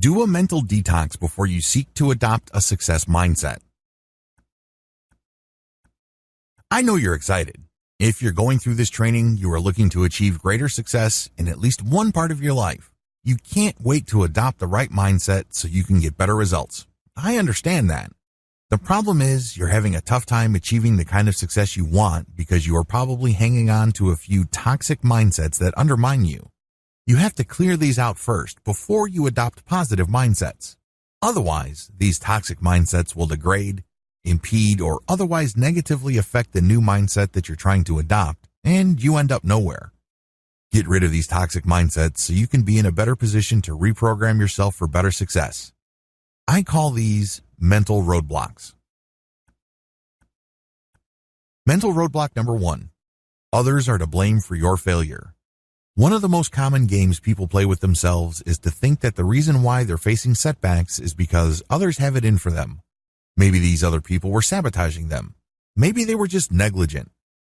Do a mental detox before you seek to adopt a success mindset. I know you're excited. If you're going through this training, you are looking to achieve greater success in at least one part of your life. You can't wait to adopt the right mindset so you can get better results. I understand that. The problem is you're having a tough time achieving the kind of success you want because you are probably hanging on to a few toxic mindsets that undermine you. You have to clear these out first before you adopt positive mindsets. Otherwise, these toxic mindsets will degrade, impede, or otherwise negatively affect the new mindset that you're trying to adopt, and you end up nowhere. Get rid of these toxic mindsets so you can be in a better position to reprogram yourself for better success. I call these mental roadblocks. Mental roadblock number 1. Others are to blame for your failure. One of the most common games people play with themselves is to think that the reason why they're facing setbacks is because others have it in for them. Maybe these other people were sabotaging them. Maybe they were just negligent.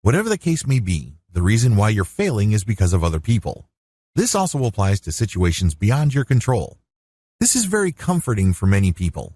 Whatever the case may be, the reason why you're failing is because of other people. This also applies to situations beyond your control. This is very comforting for many people.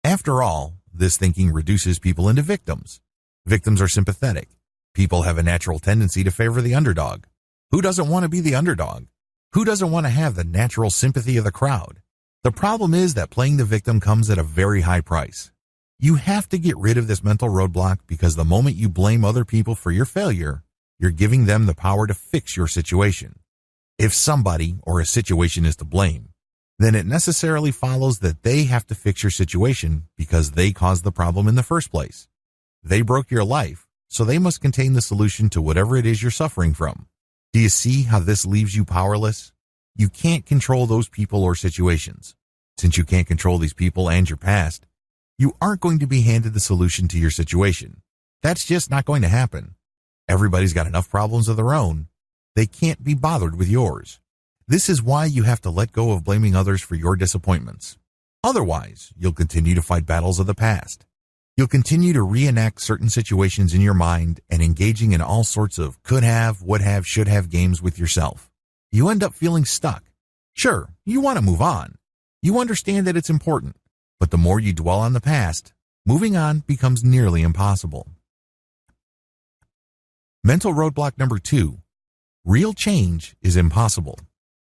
After all, this thinking reduces people into victims. Victims are sympathetic. People have a natural tendency to favor the underdog. Who doesn't want to be the underdog? Who doesn't want to have the natural sympathy of the crowd? The problem is that playing the victim comes at a very high price. You have to get rid of this mental roadblock because the moment you blame other people for your failure, you're giving them the power to fix your situation. If somebody or a situation is to blame, then it necessarily follows that they have to fix your situation because they caused the problem in the first place. They broke your life, so they must contain the solution to whatever it is you're suffering from. Do you see how this leaves you powerless? You can't control those people or situations. Since you can't control these people and your past, you aren't going to be handed the solution to your situation. That's just not going to happen. Everybody's got enough problems of their own. They can't be bothered with yours. This is why you have to let go of blaming others for your disappointments. Otherwise, you'll continue to fight battles of the past. You'll continue to reenact certain situations in your mind and engaging in all sorts of could have, would have, should have games with yourself. You end up feeling stuck. Sure, you want to move on. You understand that it's important, but the more you dwell on the past, moving on becomes nearly impossible. Mental roadblock number 2. Real change is impossible.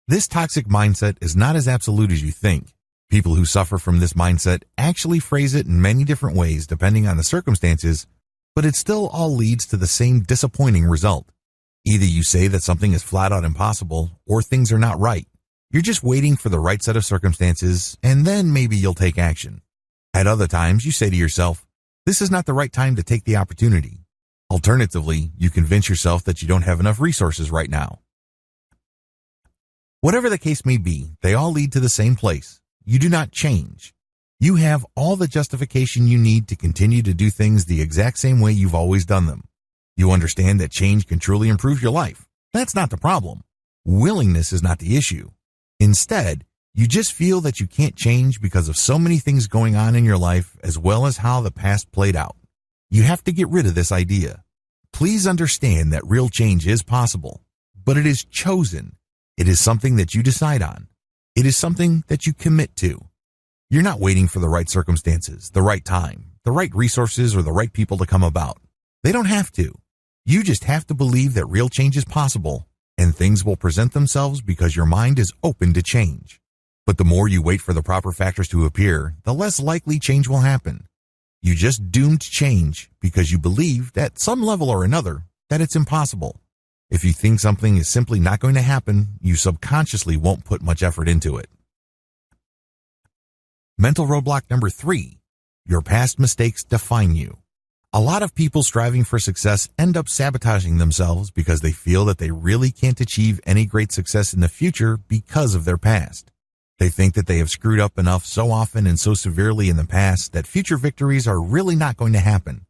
This toxic mindset is not as absolute as you think. People who suffer from this mindset actually phrase it in many different ways depending on the circumstances, but it still all leads to the same disappointing result. Either you say that something is flat out impossible or things are not right. You're just waiting for the right set of circumstances and then maybe you'll take action. At other times, you say to yourself, this is not the right time to take the opportunity. Alternatively, you convince yourself that you don't have enough resources right now. Whatever the case may be, they all lead to the same place. You do not change. You have all the justification you need to continue to do things the exact same way you've always done them. You understand that change can truly improve your life. That's not the problem. Willingness is not the issue. Instead, you just feel that you can't change because of so many things going on in your life as well as how the past played out. You have to get rid of this idea. Please understand that real change is possible, but it is chosen. It is something that you decide on. It is something that you commit to. You're not waiting for the right circumstances, the right time, the right resources, or the right people to come about. They don't have to. You just have to believe that real change is possible, and things will present themselves because your mind is open to change. But the more you wait for the proper factors to appear, the less likely change will happen. You just doomed change because you believe, at some level or another, that it's impossible. If you think something is simply not going to happen, you subconsciously won't put much effort into it. Mental roadblock number 3. Your past mistakes define you. A lot of people striving for success end up sabotaging themselves because they feel that they really can't achieve any great success in the future because of their past. They think that they have screwed up enough so often and so severely in the past that future victories are really not going to happen.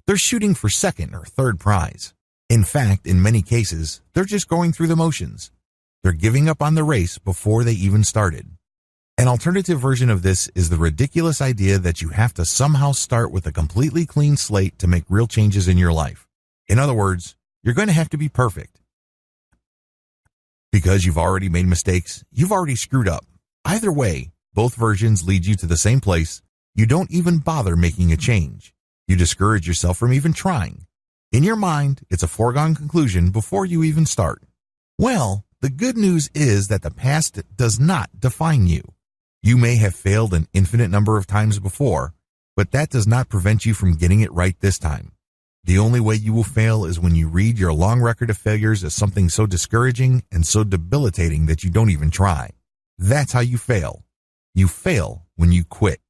They're shooting for second or third prize. In fact, in many cases, they're just going through the motions. They're giving up on the race before they even started. An alternative version of this is the ridiculous idea that you have to somehow start with a completely clean slate to make real changes in your life. In other words, you're going to have to be perfect. Because you've already made mistakes, you've already screwed up. Either way, Both versions lead you to the same place. You don't even bother making a change. You discourage yourself from even trying. In your mind, it's a foregone conclusion before you even start. Well, the good news is that the past does not define you. You may have failed an infinite number of times before, but that does not prevent you from getting it right this time. The only way you will fail is when you read your long record of failures as something so discouraging and so debilitating that you don't even try. That's how you fail. You fail when you quit.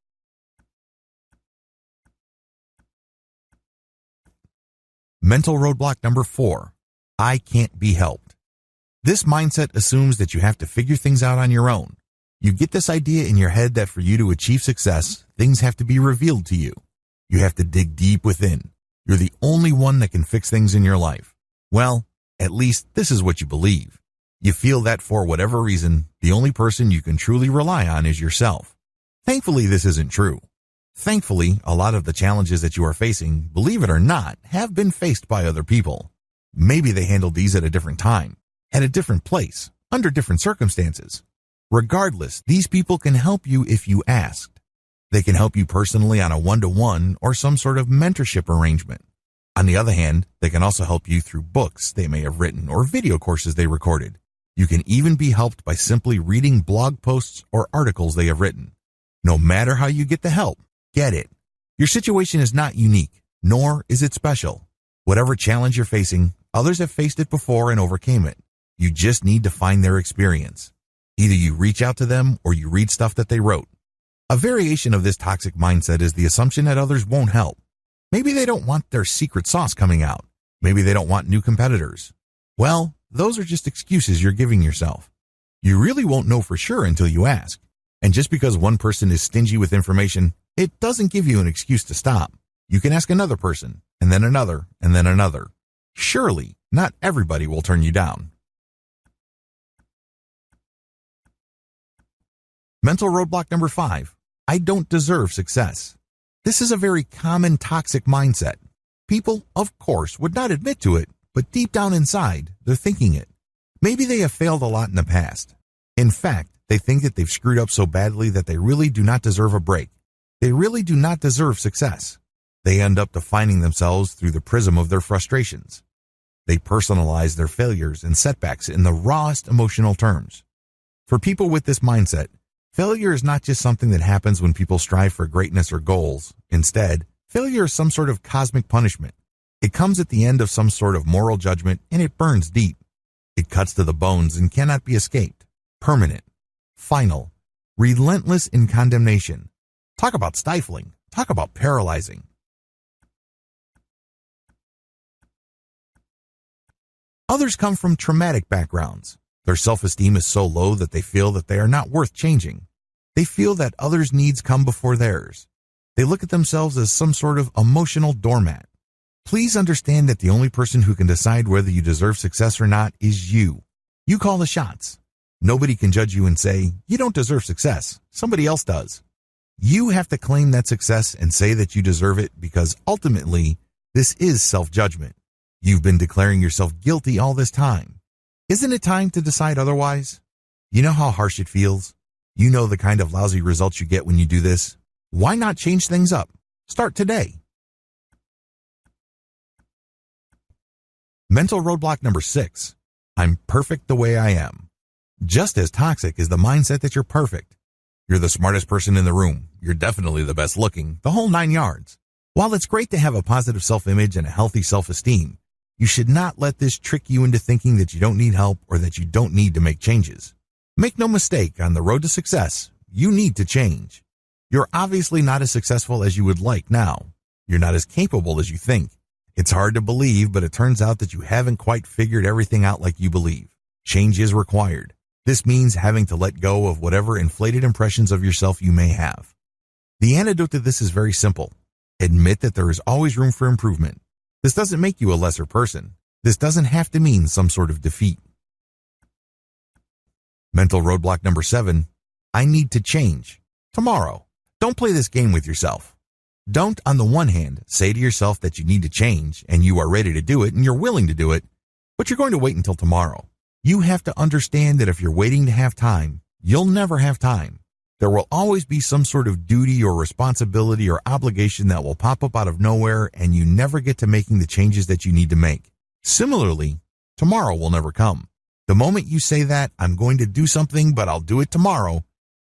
Mental roadblock number 4. I can't be helped. This mindset assumes that you have to figure things out on your own. You get this idea in your head that for you to achieve success, things have to be revealed to you. You have to dig deep within. You're the only one that can fix things in your life. Well, at least this is what you believe. You feel that for whatever reason, the only person you can truly rely on is yourself. Thankfully, this isn't true. Thankfully, a lot of the challenges that you are facing, believe it or not, have been faced by other people. Maybe they handled these at a different time, at a different place, under different circumstances. Regardless, these people can help you if you asked. They can help you personally on a one-to-one or some sort of mentorship arrangement. On the other hand, they can also help you through books they may have written or video courses they recorded. You can even be helped by simply reading blog posts or articles they have written. No matter how you get the help, get it. Your situation is not unique, nor is it special. Whatever challenge you're facing, others have faced it before and overcame it. You just need to find their experience. Either you reach out to them or you read stuff that they wrote. A variation of this toxic mindset is the assumption that others won't help. Maybe they don't want their secret sauce coming out. Maybe they don't want new competitors. Well, those are just excuses you're giving yourself. You really won't know for sure until you ask. And just because one person is stingy with information, it doesn't give you an excuse to stop. You can ask another person, and then another, and then another. Surely, not everybody will turn you down. Mental roadblock number 5. I don't deserve success. This is a very common toxic mindset. People, of course, would not admit to it, but deep down inside, they're thinking it. Maybe they have failed a lot in the past. In fact, they think that they've screwed up so badly that they really do not deserve a break. They really do not deserve success. They end up defining themselves through the prism of their frustrations. They personalize their failures and setbacks in the rawest emotional terms. For people with this mindset, failure is not just something that happens when people strive for greatness or goals. Instead, failure is some sort of cosmic punishment. It comes at the end of some sort of moral judgment, and it burns deep. It cuts to the bones and cannot be escaped. Permanent. Final. Relentless in condemnation. Talk about stifling. Talk about paralyzing. Others come from traumatic backgrounds. Their self-esteem is so low that they feel that they are not worth changing. They feel that others' needs come before theirs. They look at themselves as some sort of emotional doormat. Please understand that the only person who can decide whether you deserve success or not is you. You call the shots. Nobody can judge you and say, you don't deserve success. Somebody else does. You have to claim that success and say that you deserve it because ultimately, this is self-judgment. You've been declaring yourself guilty all this time. Isn't it time to decide otherwise? You know how harsh it feels? You know the kind of lousy results you get when you do this? Why not change things up? Start today. Mental roadblock number 6. I'm perfect the way I am. Just as toxic is the mindset that you're perfect. You're the smartest person in the room. You're definitely the best looking, the whole 9 yards. While it's great to have a positive self-image and a healthy self-esteem, you should not let this trick you into thinking that you don't need help or that you don't need to make changes. Make no mistake, on the road to success, you need to change. You're obviously not as successful as you would like now. You're not as capable as you think. It's hard to believe, but it turns out that you haven't quite figured everything out like you believe. Change is required. This means having to let go of whatever inflated impressions of yourself you may have. The antidote to this is very simple. Admit that there is always room for improvement. This doesn't make you a lesser person. This doesn't have to mean some sort of defeat. Mental roadblock number 7. I need to change. Tomorrow. Don't play this game with yourself. Don't, on the one hand, say to yourself that you need to change and you are ready to do it and you're willing to do it, but you're going to wait until tomorrow. You have to understand that if you're waiting to have time, you'll never have time. There will always be some sort of duty or responsibility or obligation that will pop up out of nowhere, and you never get to making the changes that you need to make. Similarly, tomorrow will never come. The moment you say that, I'm going to do something, but I'll do it tomorrow,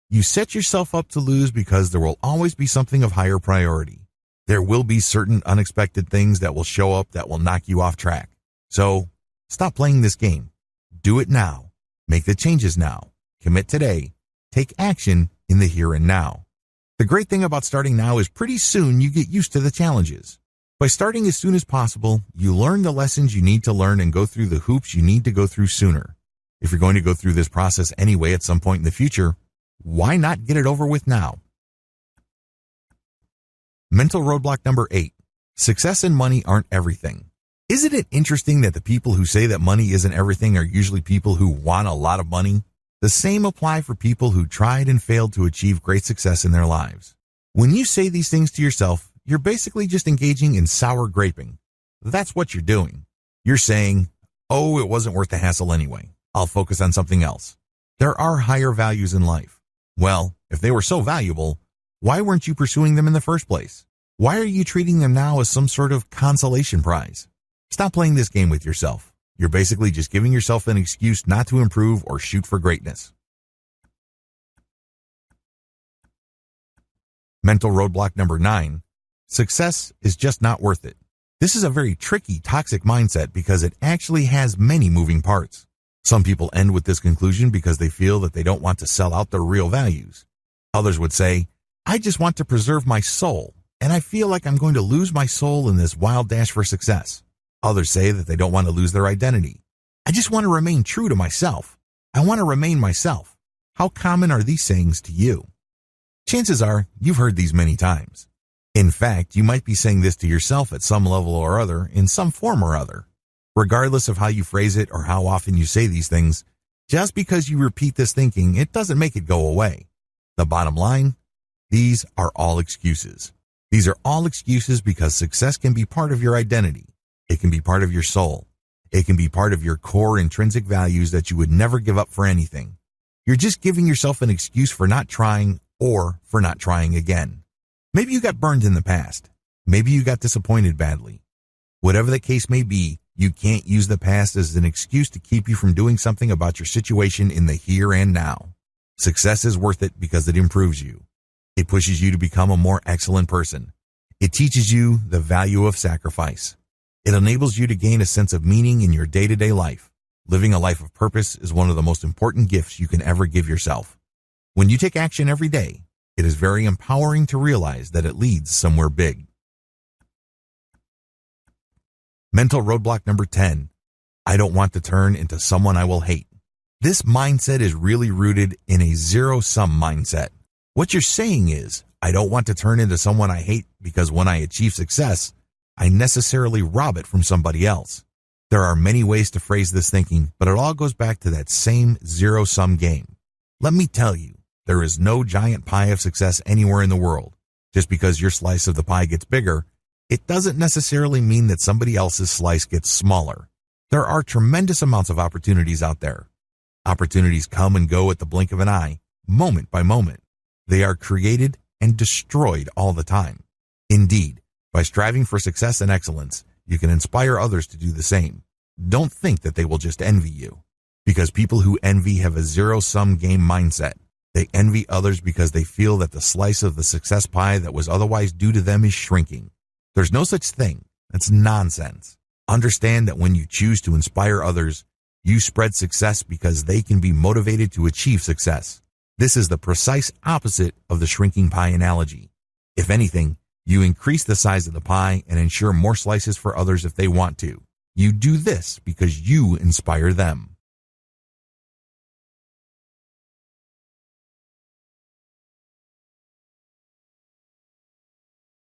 you set yourself up to lose, because there will always be something of higher priority. There will be certain unexpected things that will show up that will knock you off track. So, stop playing this game. Do it now. Make the changes now. Commit today. Take action in the here and now. The great thing about starting now is pretty soon you get used to the challenges. By starting as soon as possible, you learn the lessons you need to learn and go through the hoops you need to go through sooner. If you're going to go through this process anyway at some point in the future, why not get it over with now? Mental roadblock number 8. Success and money aren't everything. Isn't it interesting that the people who say that money isn't everything are usually people who want a lot of money? The same apply for people who tried and failed to achieve great success in their lives. When you say these things to yourself, you're basically just engaging in sour graping. That's what you're doing. You're saying, oh, it wasn't worth the hassle anyway. I'll focus on something else. There are higher values in life. Well, if they were so valuable, why weren't you pursuing them in the first place? Why are you treating them now as some sort of consolation prize? Stop playing this game with yourself. You're basically just giving yourself an excuse not to improve or shoot for greatness. Mental roadblock number 9. Success is just not worth it. This is a very tricky, toxic mindset because it actually has many moving parts. Some people end with this conclusion because they feel that they don't want to sell out their real values. Others would say, I just want to preserve my soul, and I feel like I'm going to lose my soul in this wild dash for success. Others say that they don't want to lose their identity. I just want to remain true to myself. I want to remain myself. How common are these sayings to you? Chances are you've heard these many times. In fact, you might be saying this to yourself at some level or other, in some form or other. Regardless of how you phrase it or how often you say these things, just because you repeat this thinking, it doesn't make it go away. The bottom line, these are all excuses. These are all excuses because success can be part of your identity. It can be part of your soul. It can be part of your core intrinsic values that you would never give up for anything. You're just giving yourself an excuse for not trying or for not trying again. Maybe you got burned in the past. Maybe you got disappointed badly. Whatever the case may be, you can't use the past as an excuse to keep you from doing something about your situation in the here and now. Success is worth it because it improves you. It pushes you to become a more excellent person. It teaches you the value of sacrifice. It enables you to gain a sense of meaning in your day-to-day life. Living a life of purpose is one of the most important gifts you can ever give yourself. When you take action every day, it is very empowering to realize that it leads somewhere big. Mental roadblock number 10. I don't want to turn into someone I will hate. This mindset is really rooted in a zero-sum mindset. What you're saying is, I don't want to turn into someone I hate because when I achieve success, I necessarily rob it from somebody else. There are many ways to phrase this thinking, but it all goes back to that same zero-sum game. Let me tell you, there is no giant pie of success anywhere in the world. Just because your slice of the pie gets bigger, it doesn't necessarily mean that somebody else's slice gets smaller. There are tremendous amounts of opportunities out there. Opportunities come and go at the blink of an eye, moment by moment. They are created and destroyed all the time. Indeed, by striving for success and excellence, you can inspire others to do the same. Don't think that they will just envy you, because people who envy have a zero-sum game mindset. They envy others because they feel that the slice of the success pie that was otherwise due to them is shrinking. There's no such thing. That's nonsense. Understand that when you choose to inspire others, you spread success because they can be motivated to achieve success. This is the precise opposite of the shrinking pie analogy. If anything, you increase the size of the pie and ensure more slices for others if they want to. You do this because you inspire them.